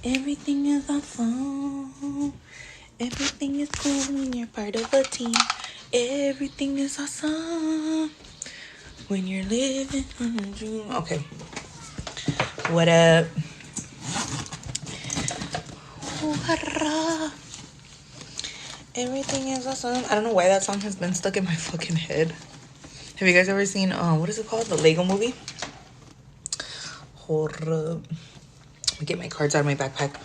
Everything is awesome. Everything is cool when you're part of a team. Everything is awesome when you're living in a dream. Okay. What up? Everything is awesome. I don't know why that song has been stuck in my fucking head. Have you guys ever seen what is it called? The Lego movie? Hold up. Let me get my cards out of my backpack.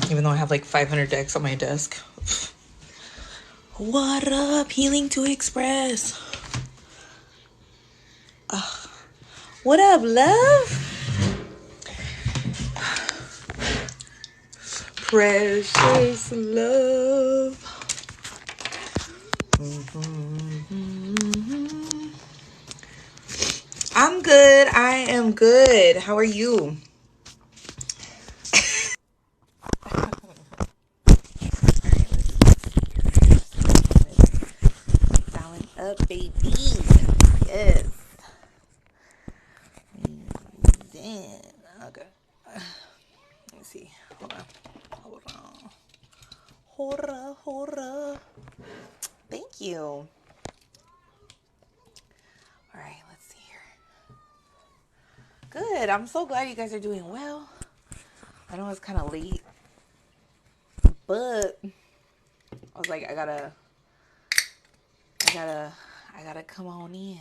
Even though I have like 500 decks on my desk. What up? Healing to Express. What up, love? Precious love. I'm good. I am good. How are you? Balance up, baby. Yes. Damn. Okay. Let me see. Hold on. Hora. Thank you. All right, let's see here. Good. I'm so glad you guys are doing well. I know it's kind of late, but I was like, I gotta come on in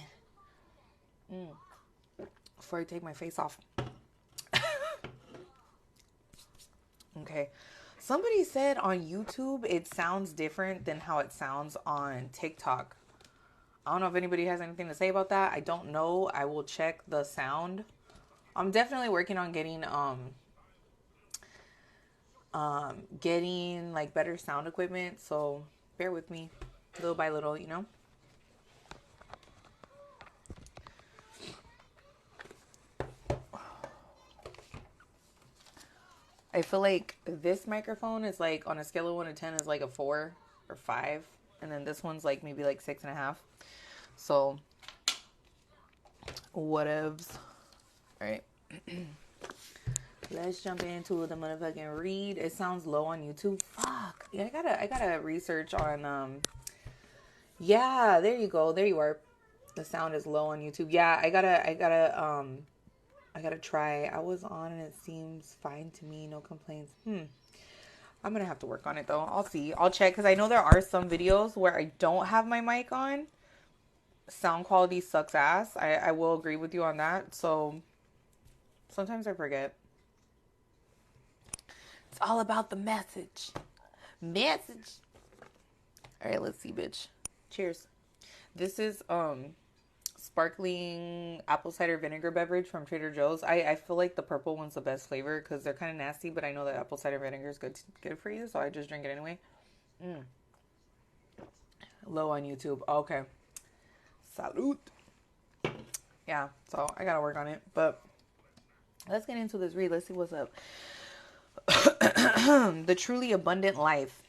before I take my face off. Okay. Somebody said on YouTube it sounds different than how it sounds on TikTok. I don't know if anybody has anything to say about that. I don't know. I will check the sound. I'm definitely working on getting like better sound equipment, so bear with me little by little, you know. I feel like this microphone is like on a scale of 1 to 10 is like a 4 or 5, and then this one's like maybe like 6.5. So whatevs. All right. Let's jump into the motherfucking read. It sounds low on YouTube. Fuck. Yeah, I gotta research on yeah, there you go. There you are. The sound is low on YouTube. Yeah, I gotta try. I was on and it seems fine to me. No complaints. I'm gonna have to work on it though. I'll see. I'll check because I know there are some videos where I don't have my mic on. Sound quality sucks ass. I will agree with you on that. So sometimes I forget. It's all about the message. Message. All right, let's see, bitch. Cheers. This is sparkling apple cider vinegar beverage from Trader Joe's. I feel like the purple one's the best flavor because they're kind of nasty, but I know that apple cider vinegar is good for you, so I just drink it anyway. Low on YouTube. Okay. Salute. Yeah, so I gotta work on it, but let's get into this read. Let's see what's up. The truly abundant life.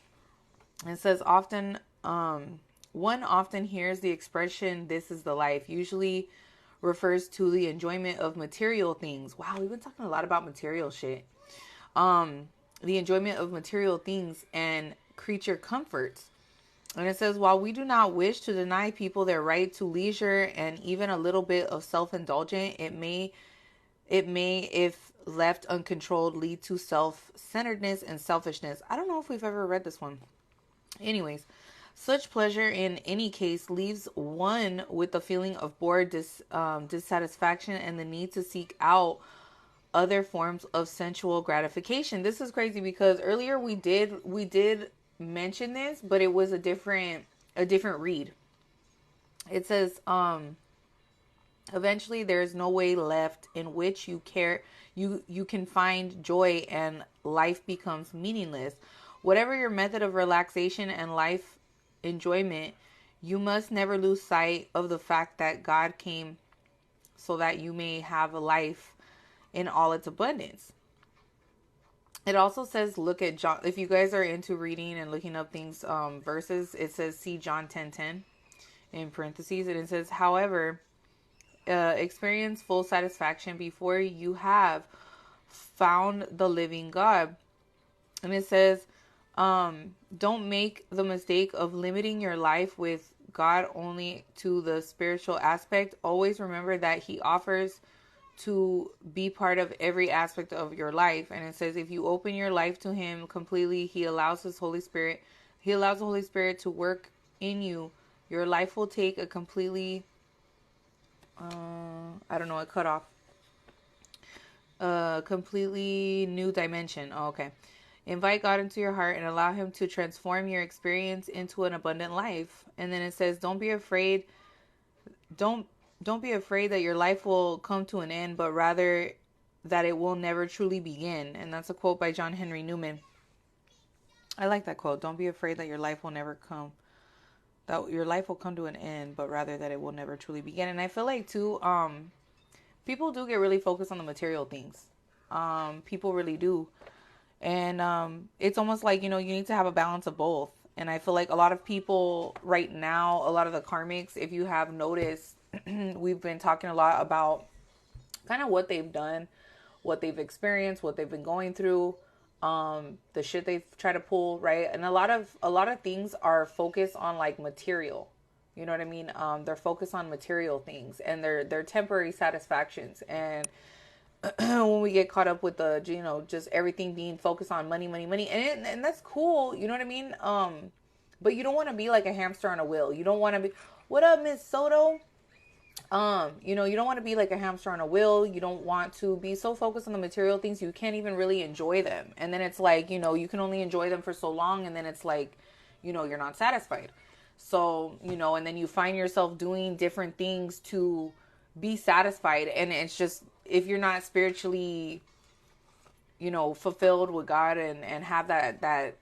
It says one often hears the expression "this is the life," usually refers to the enjoyment of material things. Wow, we've been talking a lot about material shit. The enjoyment of material things and creature comforts. And it says, while we do not wish to deny people their right to leisure and even a little bit of self-indulgence, it may, if left uncontrolled, lead to self-centeredness and selfishness. I don't know if we've ever read this one. Anyways, such pleasure in any case leaves one with a feeling of bored dissatisfaction and the need to seek out other forms of sensual gratification. This is crazy because earlier we did mention this, but it was a different read. It says eventually there is no way left in which you can find joy and life becomes meaningless. Whatever your method of relaxation and life enjoyment, you must never lose sight of the fact that God came so that you may have a life in all its abundance. It also says, look at John. If you guys are into reading and looking up things, verses, it says, see John 10:10 in parentheses. And it says, however, experience full satisfaction before you have found the living God. And it says, don't make the mistake of limiting your life with God only to the spiritual aspect. Always remember that He offers to be part of every aspect of your life. And it says, if you open your life to Him completely, He allows the Holy Spirit to work in you. Your life will take a completely, it cut off. A completely new dimension. Oh, okay. Invite God into your heart and allow Him to transform your experience into an abundant life. And then it says, don't be afraid. Don't be afraid that your life will come to an end, but rather that it will never truly begin. And that's a quote by John Henry Newman. I like that quote. Don't be afraid that your life will never come. That your life will come to an end, but rather that it will never truly begin. And I feel like too, people do get really focused on the material things. People really do. And it's almost like, you need to have a balance of both. And I feel like a lot of people right now, a lot of the karmics, if you have noticed, we've been talking a lot about kind of what they've done, what they've experienced, what they've been going through, the shit they've tried to pull, right? And a lot of things are focused on like material. You know what I mean? They're focused on material things and they're temporary satisfactions. And when we get caught up with the, just everything being focused on money, and that's cool. You know what I mean? But you don't want to be like a hamster on a wheel. You don't want to be, what up, Miss Soto? You don't want to be like a hamster on a wheel. You don't want to be so focused on the material things you can't even really enjoy them. And then it's like, you can only enjoy them for so long, and then it's like, you're not satisfied. So, and then you find yourself doing different things to be satisfied, and it's just, if you're not spiritually, fulfilled with God and have that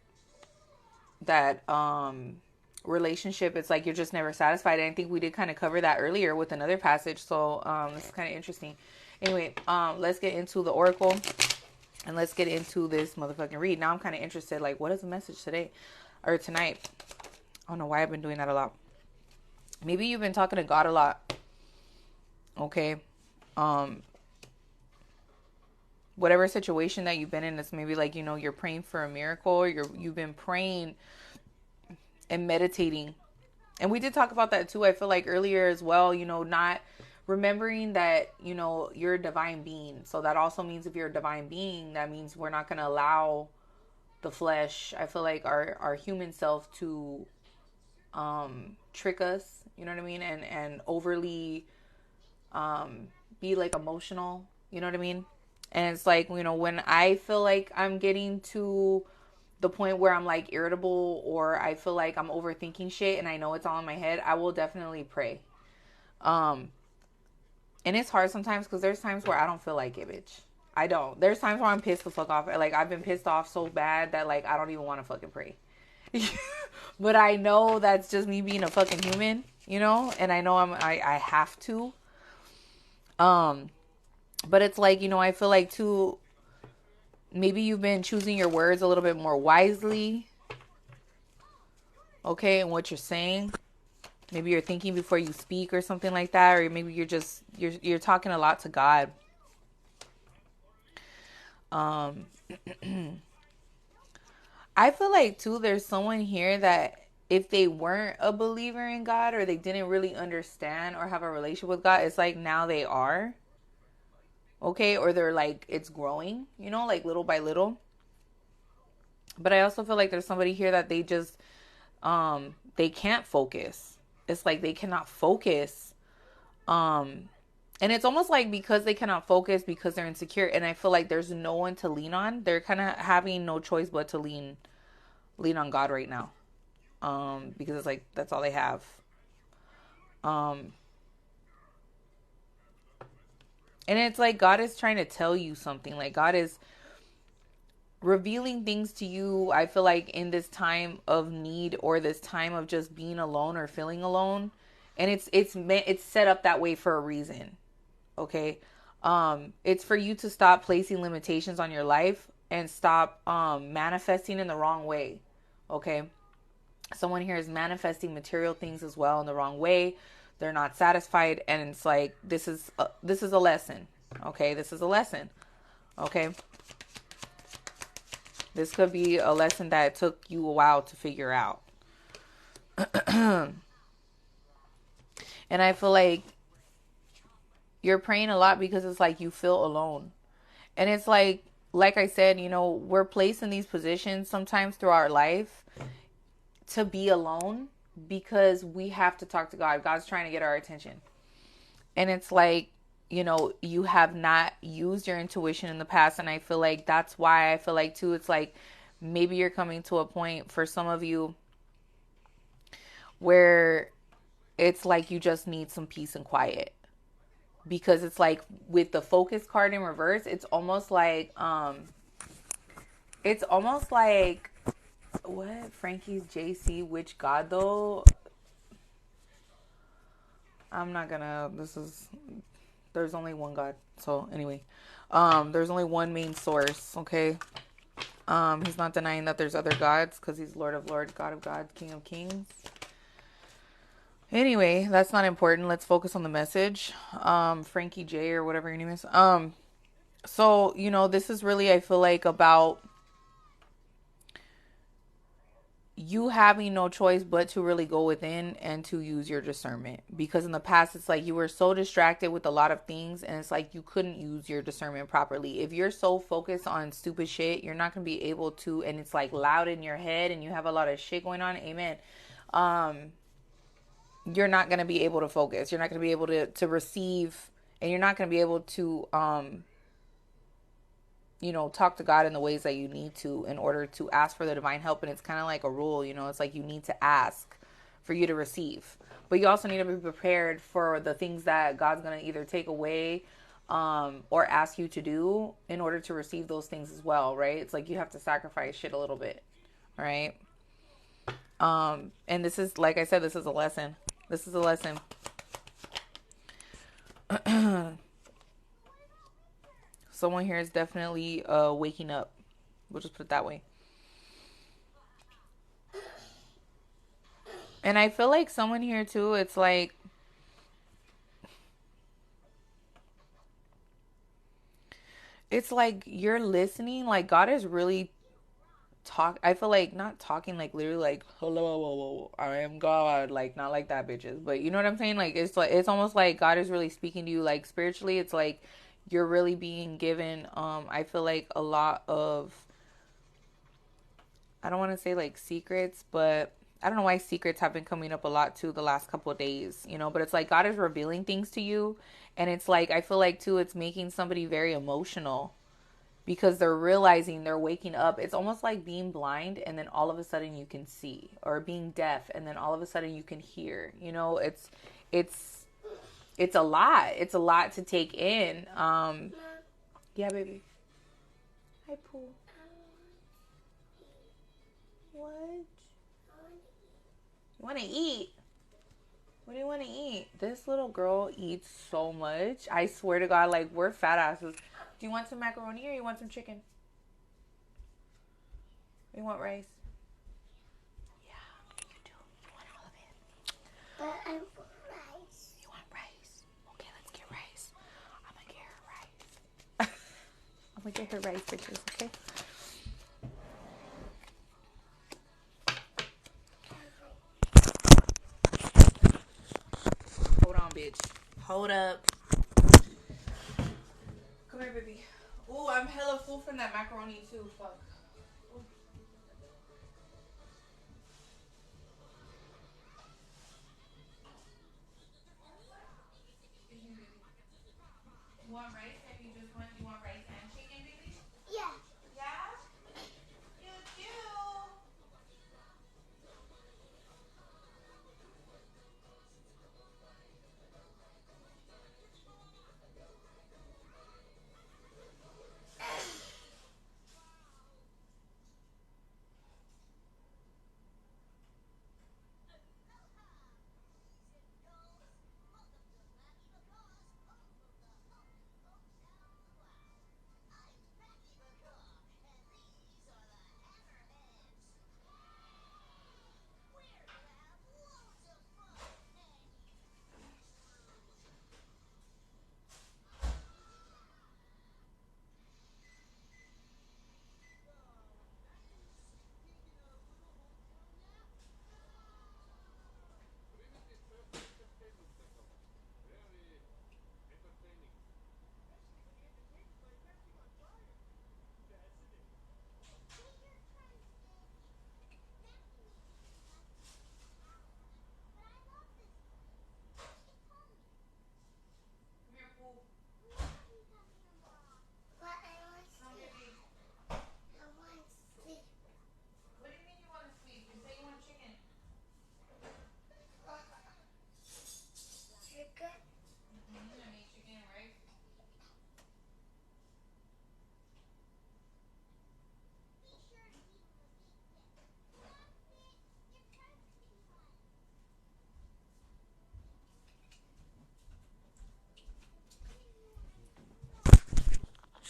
relationship, it's like you're just never satisfied. And I think we did kind of cover that earlier with another passage. So this is kind of interesting. Anyway, let's get into the oracle and let's get into this motherfucking read. Now I'm kind of interested, like, what is the message today or tonight? I don't know why I've been doing that a lot. Maybe you've been talking to God a lot. Okay. Whatever situation that you've been in, it's maybe like, you're praying for a miracle, or you've been praying and meditating. And we did talk about that too, I feel like, earlier as well, not remembering that, you're a divine being. So that also means if you're a divine being, that means we're not going to allow the flesh, I feel like, our human self to trick us, you know what I mean? And overly be like emotional, you know what I mean? And it's like, when I feel like I'm getting to the point where I'm like irritable, or I feel like I'm overthinking shit and I know it's all in my head, I will definitely pray. And it's hard sometimes because there's times where I don't feel like it, bitch. I don't. There's times where I'm pissed the fuck off. Like, I've been pissed off so bad that, like, I don't even want to fucking pray. But I know that's just me being a fucking human, and I know I have to. But it's like, I feel like too, maybe you've been choosing your words a little bit more wisely. Okay, and what you're saying. Maybe you're thinking before you speak or something like that, or maybe you're talking a lot to God. I feel like too, there's someone here that if they weren't a believer in God, or they didn't really understand or have a relationship with God, it's like now they are. Okay, or they're like, it's growing, like little by little. But I also feel like there's somebody here that they just, they can't focus. It's like they cannot focus. And it's almost like because they cannot focus because they're insecure. And I feel like there's no one to lean on. They're kind of having no choice but to lean on God right now. Because it's like, that's all they have. And it's like God is trying to tell you something. Like, God is revealing things to you, I feel like, in this time of need, or this time of just being alone or feeling alone. And it's set up that way for a reason. Okay? It's for you to stop placing limitations on your life and stop manifesting in the wrong way. Okay? Someone here is manifesting material things as well in the wrong way. they're not satisfied, and it's like this is a lesson. Okay, this is a lesson. Okay, this could be a lesson that took you a while to figure out. And I feel like you're praying a lot because it's like you feel alone. And it's like I said, we're placed in these positions sometimes through our life to be alone because we have to talk to God. God's trying to get our attention. And it's like, you have not used your intuition in the past. And I feel like that's why I feel like, too, it's like maybe you're coming to a point for some of you where it's like you just need some peace and quiet. Because it's like with the focus card in reverse, it's almost like what Frankie's JC, which God though? I'm not gonna. There's only one God. So anyway, there's only one main source. Okay. He's not denying that there's other gods because he's Lord of Lords, God of gods, King of kings. Anyway, that's not important. Let's focus on the message. Frankie J or whatever your name is. So this is really, I feel like, about you having no choice but to really go within and to use your discernment, because in the past it's like you were so distracted with a lot of things and it's like you couldn't use your discernment properly. If you're so focused on stupid shit, you're not going to be able to, and it's like loud in your head and you have a lot of shit going on, amen, you're not going to be able to focus. You're not going to be able to receive, and you're not going to be able to talk to God in the ways that you need to in order to ask for the divine help. And it's kind of like a rule, it's like you need to ask for you to receive. But you also need to be prepared for the things that God's going to either take away or ask you to do in order to receive those things as well, right? It's like you have to sacrifice shit a little bit, right? And this is, like I said, this is a lesson. This is a lesson. Someone here is definitely waking up. We'll just put it that way. And I feel like someone here too, it's like you're listening, like God is really I feel like not talking like literally like hello, I am God, like not like that, bitches, but you know what I'm saying, like it's almost like God is really speaking to you like spiritually. It's like you're really being given I feel like a lot of, I don't want to say like secrets, but I don't know why secrets have been coming up a lot too the last couple of days, but it's like God is revealing things to you. And it's like, I feel like too, it's making somebody very emotional because they're realizing they're waking up. It's almost like being blind and then all of a sudden you can see, or being deaf and then all of a sudden you can hear. It's it's a lot. It's a lot to take in. Yeah, baby. Hi, Pooh. What? You want to eat? What do you want to eat? This little girl eats so much. I swear to God, like, we're fat asses. Do you want some macaroni or you want some chicken? You want rice? Yeah, you do. You want all of it? But I want rice. You want rice? Okay, let's get rice. I'm going to get her rice. I'm going to get her rice, bitches, okay? Hold on, bitch. Hold up. Come here, baby. Ooh, I'm hella full from that macaroni, too. Fuck. You want rice? And you want rice and chicken, baby? Yeah. Yeah? You do.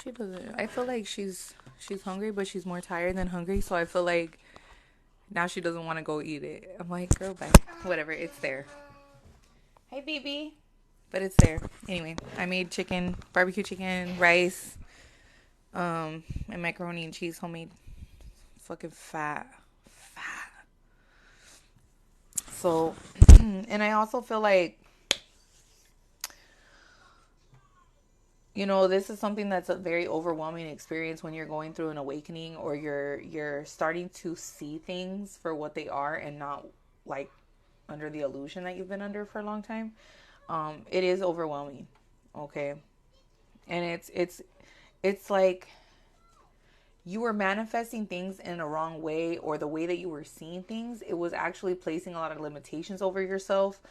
She doesn't. I feel like she's hungry, but she's more tired than hungry. So I feel like now she doesn't want to go eat it. I'm like, girl, bye. Whatever. It's there. Hey, BB. But it's there. Anyway, I made chicken, barbecue chicken, rice, and macaroni and cheese, homemade. Fucking fat. So, and I also feel like, you know, this is something that's a very overwhelming experience when you're going through an awakening, or you're starting to see things for what they are and not like under the illusion that you've been under for a long time. It is overwhelming. Okay. And it's like you were manifesting things in a wrong way, or the way that you were seeing things, it was actually placing a lot of limitations over yourself,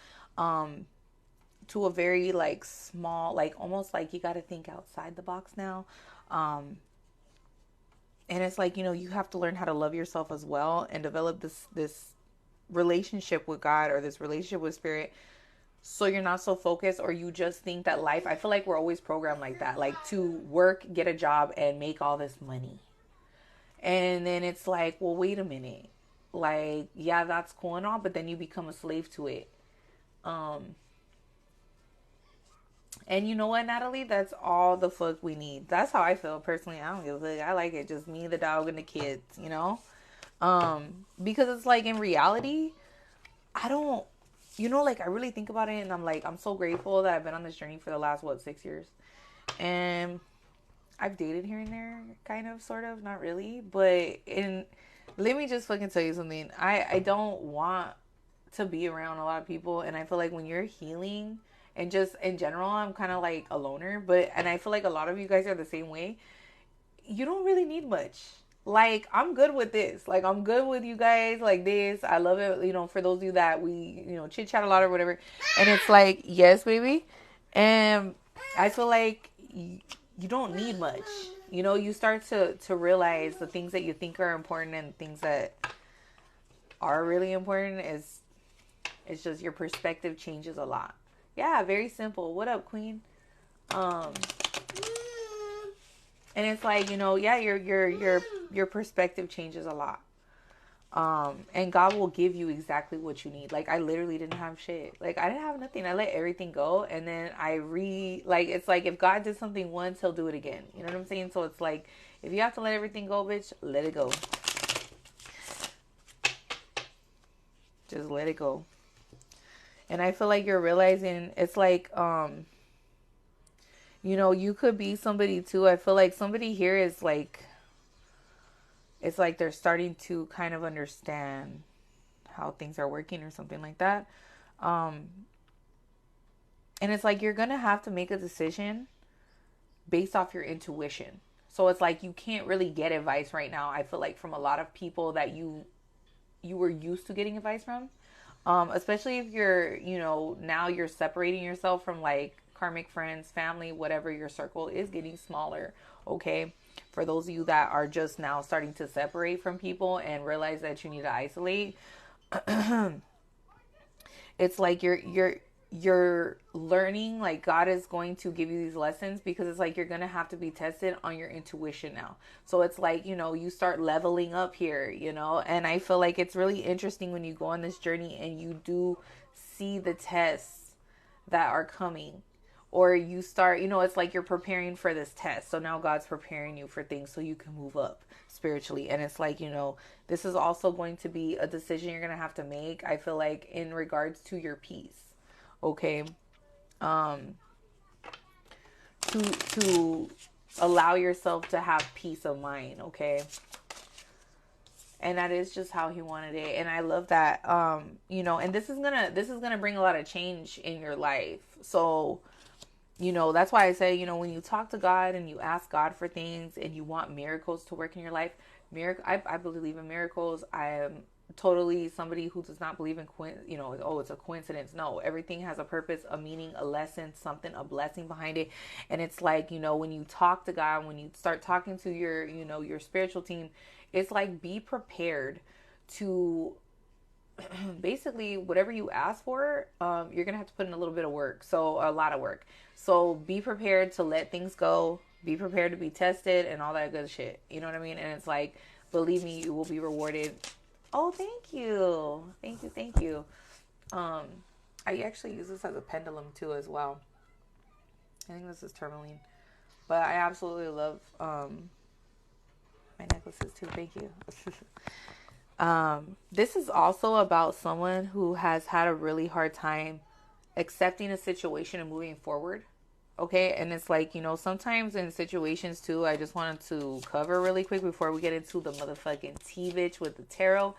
to a very like small, like almost like you got to think outside the box now. And it's like, you know, you have to learn how to love yourself as well, and develop this relationship with God, or this relationship with spirit, so you're not so focused, or you just think that life, I feel like we're always programmed like that, like to work, get a job, and make all this money. And then it's like, well, wait a minute. Like, yeah, that's cool and all, but then you become a slave to it. And you know what, Natalie? That's all the fuck we need. That's how I feel personally. I don't give a fuck. I like it. Just me, the dog, and the kids, you know? Because it's like, in reality, I don't, you know, like I really think about it, and I'm like, I'm so grateful that I've been on this journey for the last, 6 years. And I've dated here and there, kind of, sort of, not really. But let me just fucking tell you something. I don't want to be around a lot of people. And I feel like when you're healing, and just in general, I'm kind of like a loner. And I feel like a lot of you guys are the same way. You don't really need much. Like, I'm good with this. Like, I'm good with you guys like this. I love it. You know, for those of you that we, you know, chit chat a lot or whatever. And it's like, yes, baby. And I feel like you don't need much. You know, you start to realize the things that you think are important, and things that are really important is, it's just your perspective changes a lot. Yeah, very simple. What up, Queen? And it's like, you know, yeah, your perspective changes a lot. And God will give you exactly what you need. Like, I literally didn't have shit. Like, I didn't have nothing. I let everything go. And then like, it's like, if God did something once, he'll do it again. You know what I'm saying? So it's like, if you have to let everything go, bitch, let it go. Just let it go. And I feel like you're realizing, it's like, you know, you could be somebody too. I feel like somebody here is like, it's like they're starting to kind of understand how things are working, or something like that. And it's like, you're going to have to make a decision based off your intuition. So it's like, you can't really get advice right now, I feel like, from a lot of people that you were used to getting advice from. Especially if you're, you know, now you're separating yourself from like karmic friends, family, whatever, your circle is getting smaller. Okay. For those of you that are just now starting to separate from people and realize that you need to isolate, it's like you're learning, like God is going to give you these lessons, because it's like you're going to have to be tested on your intuition now. So it's like, you know, you start leveling up here, you know. And I feel like it's really interesting when you go on this journey and you do see the tests that are coming, or you start, you know, it's like you're preparing for this test. So now God's preparing you for things so you can move up spiritually. And it's like, you know, this is also going to be a decision you're going to have to make, I feel like, in regards to your peace. Okay. To allow yourself to have peace of mind. Okay. And that is just how he wanted it. And I love that. You know, and this is gonna bring a lot of change in your life. So, you know, that's why I say, you know, when you talk to God and you ask God for things and you want miracles to work in your life, I believe in miracles. I am totally somebody who does not believe in, you know, oh, it's a coincidence. No, everything has a purpose, a meaning, a lesson, something, a blessing behind it. And it's like, you know, when you talk to God, when you start talking to your, you know, your spiritual team, it's like, be prepared to basically whatever you ask for, you're gonna have to put in a little bit of work. So a lot of work. So be prepared to let things go. Be prepared to be tested and all that good shit. You know what I mean? And it's like, believe me, you will be rewarded. Oh, thank you. Thank you. Thank you. Um, I actually use this as a pendulum too as well. I think this is tourmaline. But I absolutely love my necklaces too. Thank you. This is also about someone who has had a really hard time accepting a situation and moving forward. Okay, and it's like, sometimes in situations too, I just wanted to cover really quick before we get into the motherfucking tea bitch with the tarot.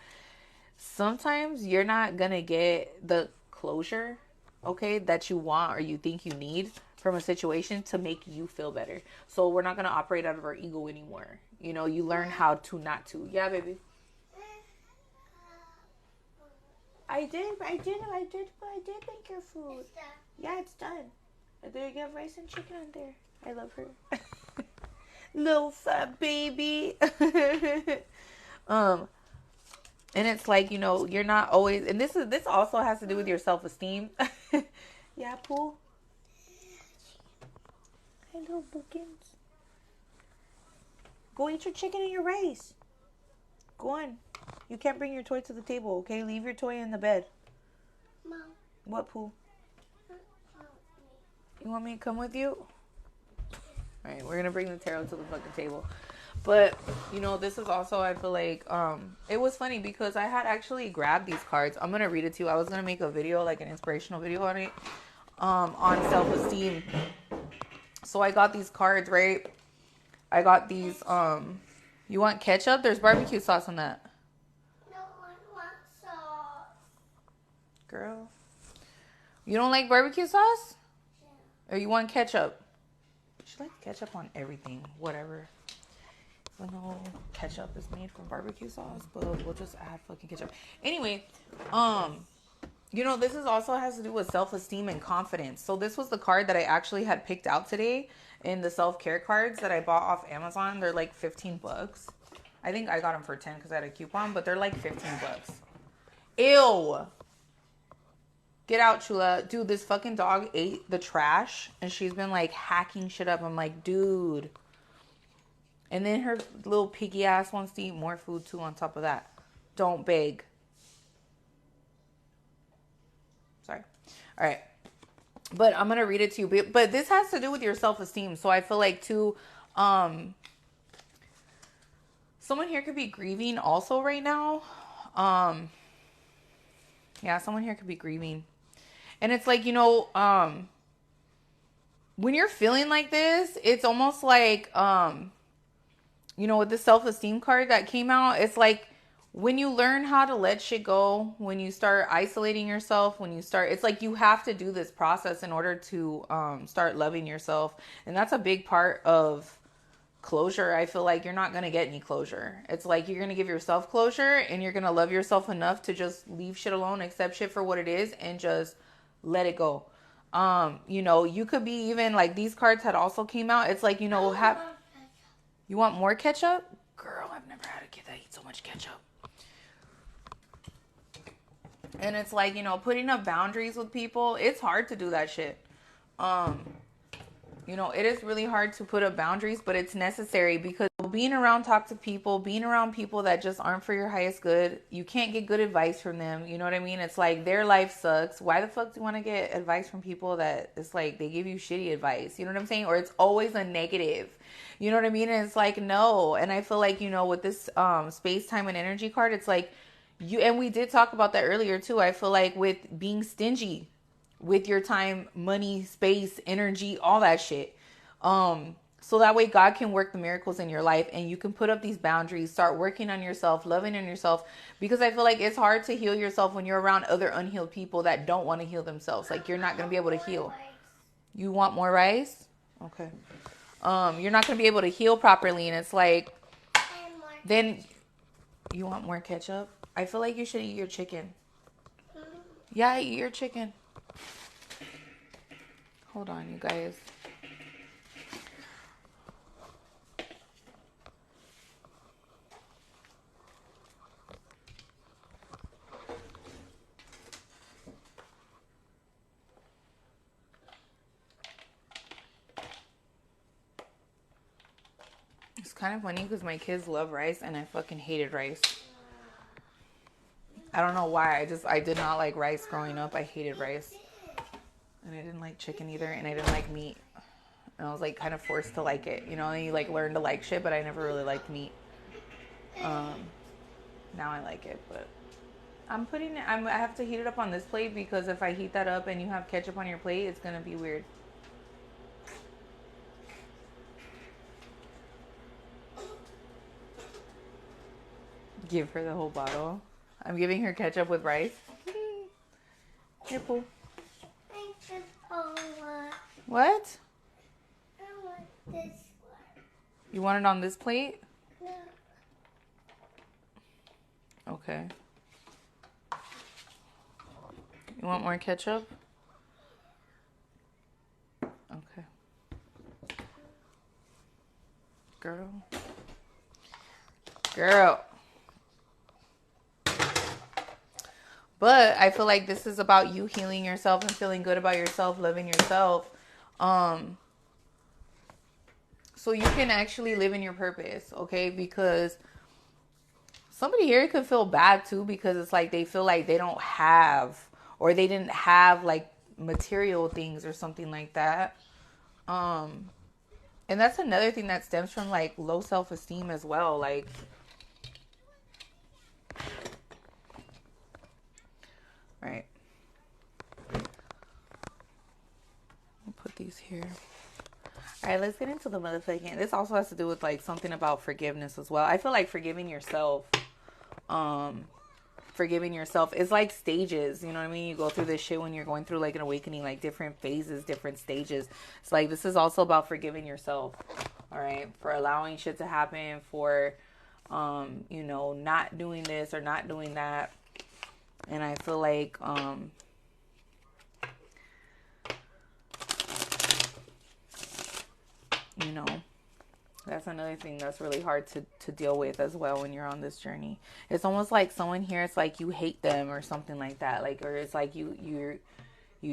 Sometimes you're not gonna get the closure, okay, that you want or you think you need from a situation to make you feel better. So we're not gonna operate out of our ego anymore. You learn how to not to. Yeah, baby. I did make your food. It's done. Yeah, it's done. There you have rice and chicken on there. I love her. Little fat baby. um, and it's like, you're not always, and this also has to do with your self-esteem. Yeah, Pooh. Hey, little bookins. Go eat your chicken and your rice. Go on. You can't bring your toy to the table, okay? Leave your toy in the bed. Mom. What, Pooh? You want me to come with you? Alright, we're gonna bring the tarot to the fucking table. But, this is also, I feel like, it was funny because I had actually grabbed these cards. I'm gonna read it to you. I was gonna make a video, like an inspirational video on it, on self-esteem. So I got these cards, right? I got these, you want ketchup? There's barbecue sauce on that. No, I want sauce. Girl. You don't like barbecue sauce? Yeah. Or you want ketchup? She likes ketchup on everything. Whatever. I know ketchup is made from barbecue sauce, but we'll just add fucking ketchup. Anyway, this is also has to do with self-esteem and confidence. So this was the card that I actually had picked out today in the self-care cards that I bought off Amazon. They're like $15. I think I got them for 10 because I had a coupon, but they're like $15. Ew. Get out, Chula. Dude, this fucking dog ate the trash and she's been like hacking shit up. I'm like, dude. And then her little piggy ass wants to eat more food too on top of that. Don't beg. Sorry. All right. But I'm going to read it to you. But this has to do with your self-esteem. So I feel like too, someone here could be grieving also right now. Yeah, someone here could be grieving. And it's like, when you're feeling like this, it's almost like, with the self-esteem card that came out, it's like when you learn how to let shit go, when you start isolating yourself, it's like you have to do this process in order to start loving yourself. And that's a big part of closure. I feel like you're not going to get any closure. It's like you're going to give yourself closure and you're going to love yourself enough to just leave shit alone, accept shit for what it is, and just let it go. You could be even like these cards had also came out. It's like, you want more ketchup? Girl, I've never had a kid that eats so much ketchup. And it's like, putting up boundaries with people, it's hard to do that shit. It is really hard to put up boundaries, but it's necessary because being around toxic people, being around people that just aren't for your highest good, you can't get good advice from them. You know what I mean? It's like their life sucks. Why the fuck do you want to get advice from people that it's like they give you shitty advice? You know what I'm saying? Or it's always a negative. You know what I mean? And it's like, no. And I feel like, with this space, time, and energy card, it's like and we did talk about that earlier too. I feel like with being stingy with your time, money, space, energy, all that shit. So that way God can work the miracles in your life and you can put up these boundaries, start working on yourself, loving on yourself. Because I feel like it's hard to heal yourself when you're around other unhealed people that don't want to heal themselves. Like you're not going to be able to heal. You want more rice? Okay. You're not going to be able to heal properly. And it's like, then you want more ketchup? I feel like you should eat your chicken. Yeah, eat your chicken. Hold on, you guys. kind of funny because my kids love rice and I fucking hated rice. I don't know why. I did not like rice growing up. I hated rice. And I didn't like chicken either. And I didn't like meat. And I was like kind of forced to like it. You know, and you like learn to like shit, but I never really liked meat. Now I like it, but I have to heat it up on this plate because if I heat that up and you have ketchup on your plate, it's gonna be weird. Give her the whole bottle. I'm giving her ketchup with rice. Nipple. What? I want this one. You want it on this plate? No. Okay. You want more ketchup? Okay. Girl. But I feel like this is about you healing yourself and feeling good about yourself, loving yourself. So you can actually live in your purpose, okay? Because somebody here could feel bad too because it's like they feel like they don't have or they didn't have like material things or something like that. And that's another thing that stems from like low self-esteem as well. Like, right. I'll put these here. All right, let's get into the motherfucking. This also has to do with like something about forgiveness as well. I feel like forgiving yourself is like stages, you know what I mean? You go through this shit when you're going through like an awakening, like different phases, different stages. It's like this is also about forgiving yourself, all right, for allowing shit to happen, for you know, not doing this or not doing that. And I feel like you know, that's another thing that's really hard to deal with as well when you're on this journey. It's almost like someone here, it's like you hate them or something like that. Like, or it's like you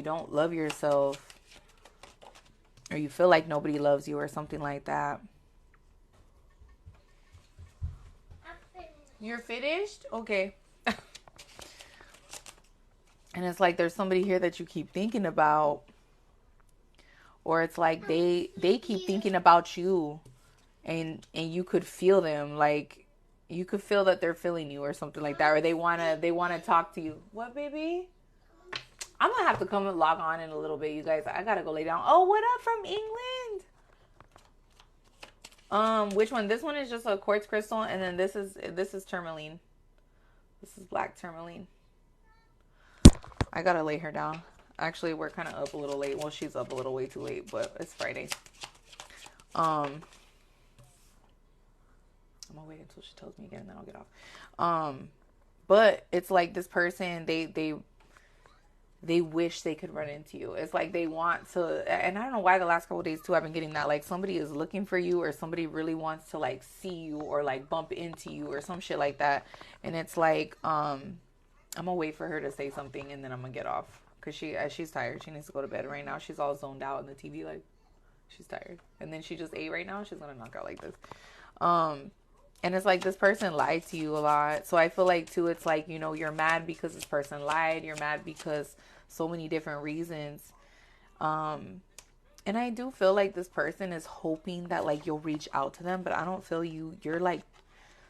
don't love yourself or you feel like nobody loves you or something like that. You're finished? Okay. And it's like there's somebody here that you keep thinking about. Or it's like they keep thinking about you. And you could feel them, like you could feel that they're feeling you or something like that, or they wanna talk to you. What, baby? I'm gonna have to come and log on in a little bit, you guys. I gotta go lay down. Oh, what up from England? Which one? This one is just a quartz crystal, and then this is tourmaline. This is black tourmaline. I gotta lay her down. Actually, we're kind of up a little late. Well, she's up a little way too late, but it's Friday. I'm gonna wait until she tells me again, and then I'll get off. But it's like this person, they wish they could run into you. It's like they want to, and I don't know why the last couple of days too, I've been getting that, like somebody is looking for you or somebody really wants to like see you or like bump into you or some shit like that. And it's like, I'm gonna wait for her to say something and then I'm gonna get off. Cause she's tired. She needs to go to bed right now. She's all zoned out in the TV, like she's tired. And then she just ate right now. She's gonna knock out like this. And it's like this person lied to you a lot. So I feel like too, it's like, you know, you're mad because this person lied. You're mad because so many different reasons. And I do feel like this person is hoping that like you'll reach out to them, but I don't feel you're like,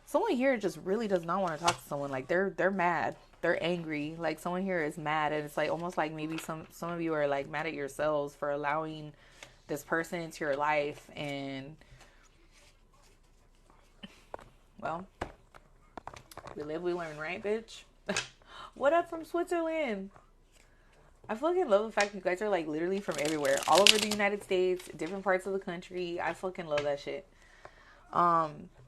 someone here just really does not want to talk to someone. Like they're mad. They're angry. Like someone here is mad. And it's like almost like maybe some of you are like mad at yourselves for allowing this person into your life. And well, we live, we learn, right, bitch? What up from Switzerland? I fucking love the fact you guys are like literally from everywhere, all over the United States, different parts of the country. I fucking love that shit.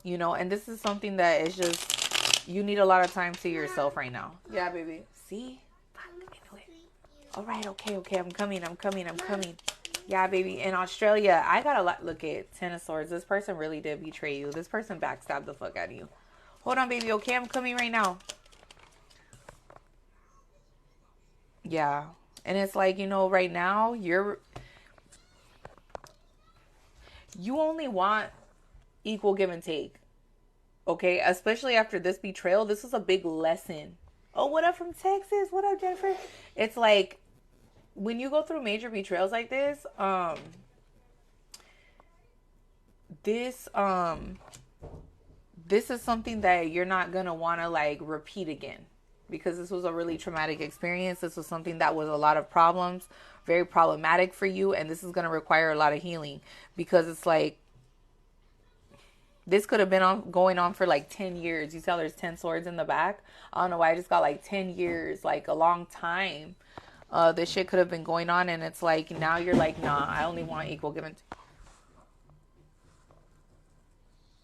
You know, and this is something that is just, you need a lot of time to yourself right now. Yeah, baby. See? All right, okay, I'm coming. Yeah, baby. In Australia, I got a lot. Look at 10 of Swords. This person really did betray you. This person backstabbed the fuck out of you. Hold on, baby. Okay, I'm coming right now. Yeah. And it's like, you know, right now, you only want equal give and take. Okay, especially after this betrayal, this was a big lesson. Oh, what up from Texas? What up, Jennifer? It's like when you go through major betrayals like this this is something that you're not gonna want to like repeat again, because this was a really traumatic experience. This was something that was a lot of problems, very problematic for you, and this is gonna require a lot of healing, because it's like this could have been going on for like 10 years. You see how there's 10 swords in the back? I don't know why I just got like 10 years, like a long time. This shit could have been going on, and it's like now you're like, nah, I only want equal give and take.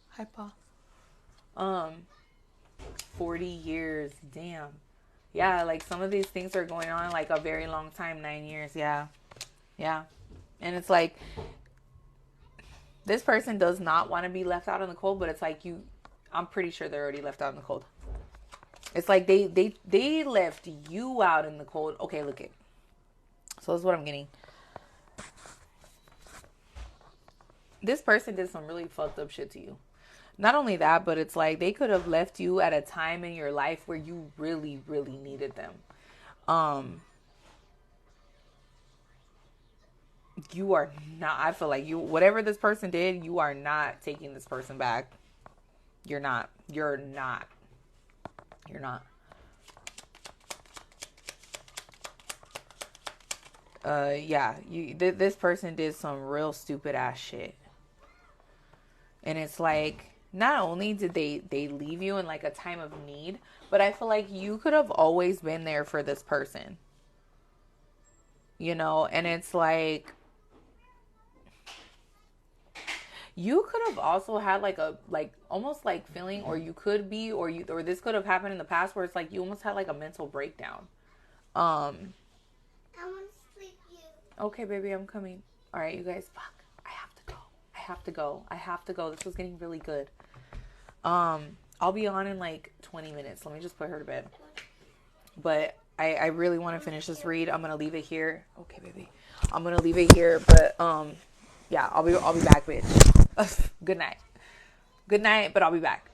Hi, Pa. 40 years. Damn. Yeah, like some of these things are going on like a very long time, 9 years. Yeah. Yeah. And it's like this person does not want to be left out in the cold, but it's like I'm pretty sure they're already left out in the cold. It's like they left you out in the cold. Okay, look it. So this is what I'm getting. This person did some really fucked up shit to you. Not only that, but it's like they could have left you at a time in your life where you really, really needed them. You are not, I feel like whatever this person did, you are not taking this person back. You're not. Yeah, this person did some real stupid ass shit. And it's like, not only did they leave you in like a time of need, but I feel like you could have always been there for this person. You know, and it's like you could have also had like a almost like feeling, or you could be, or this could have happened in the past where it's like you almost had like a mental breakdown. I want to sleep you. Okay, baby, I'm coming. All right, you guys, fuck. I have to go. This was getting really good. I'll be on in like 20 minutes. Let me just put her to bed. But I really want to finish this read. I'm going to leave it here. Okay, baby. I'm going to leave it here, but yeah, I'll be back, bitch. Good night, but I'll be back.